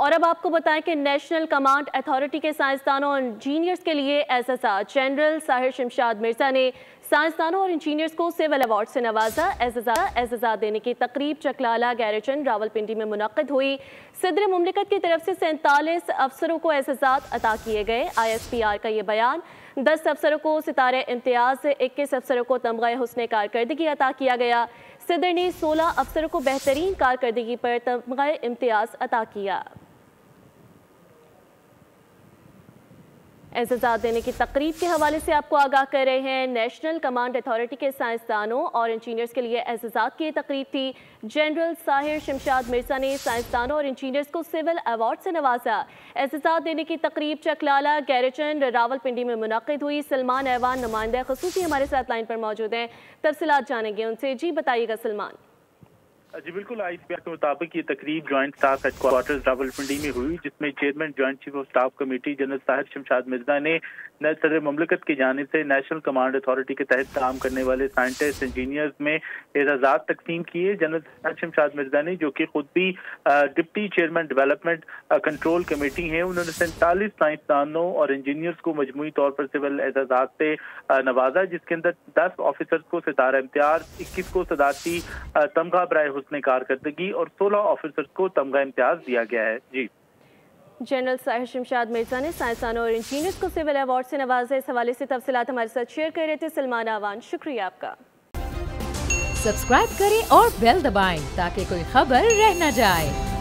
اور اب آپ کو بتائیں کہ نیشنل کمانڈ اتھارٹی کے سائنسدانوں اور انجینئرز کے لیے اعزازات۔ جنرل ساحر شمشاد مرزا نے سائنسدانوں اور انجینئرز کو سول ایوارڈ سے نوازا۔ اعزازات دینے کی تقریب چکلالہ گیریجن راولپنڈی میں منعقد ہوئی۔ صدر مملکت کی طرف سے 47 افسروں کو اعزازات عطا کیے گئے۔ ISPR کا یہ بیان 10 افسروں کو ستارہ امتیاز، 21 افسروں کو تمغہ حسن کارکردگی عطا کیا گیا۔ صدر نے 16 افسروں کو بہترین کارکردگی پر تمغہ امتیاز عطا کیا۔ اعزازات دینے کی تقریب کے حوالے سے آپ کو آگاہ کر رہے ہیں۔ نیشنل کمانڈ اتھارٹی کے سائنسدانوں اور انجینئرز کے لیے اعزازات کی تقریب تھی۔ جنرل ساحر شمشاد مرزا نے سائنسدانوں اور انجینئرز کو سول ایوارڈ سے نوازا۔ اعزازات دینے کی تقریب چکلالہ گیریجن راولپنڈی میں منعقد ہوئی۔ سلمان ایوان نمائندہ خصوصی ہمارے ساتھ لائن پر موجود ہیں، تفصیلات جانیں گے ان سے۔ جی بتائیے گا سلمان۔ جی بالکل، ISPR کے مطابق یہ تقریب joint staff headquarters Rawalpindi میں ہوئی، جس میں chairman joint chief of staff committee general Sahir Shamshad Mirza نے صدر مملکت کی جانب سے نیشنل کمانڈ اتھارٹی کے تحت کام کرنے والے سائنٹسٹ انجینئرز میں اعزازات تقسیم کیے۔ جنرل ساحر شمشاد مرزا نے، جو کہ خود بھی deputy chairman development control committee ہیں، انہوں نے 47 سائنسدانوں اور انجینئرز کو مجموعی طور پر سول اعزازات سے نوازا، جس کے اندر 10 آفیسرز کو ستارہ امتیاز، 21 کو صدارتی تمغہ برائے حسن کارکردگی اور 16 آفیسرز کو تمغہ امتیاز دیا گیا ہے۔ جی جنرل ساحر شمشاد مرزا نے سائنسدانوں اور انجینئرز کو سول ایوارڈ سے نوازا۔ اس حوالے سے تفصیلات ہمارے ساتھ شیئر کر رہے تھے سلمان آوان، شکریہ آپ کا۔ سبسکرائب کریں اور بیل دبائیں تاکہ کوئی خبر رہ نہ جائے۔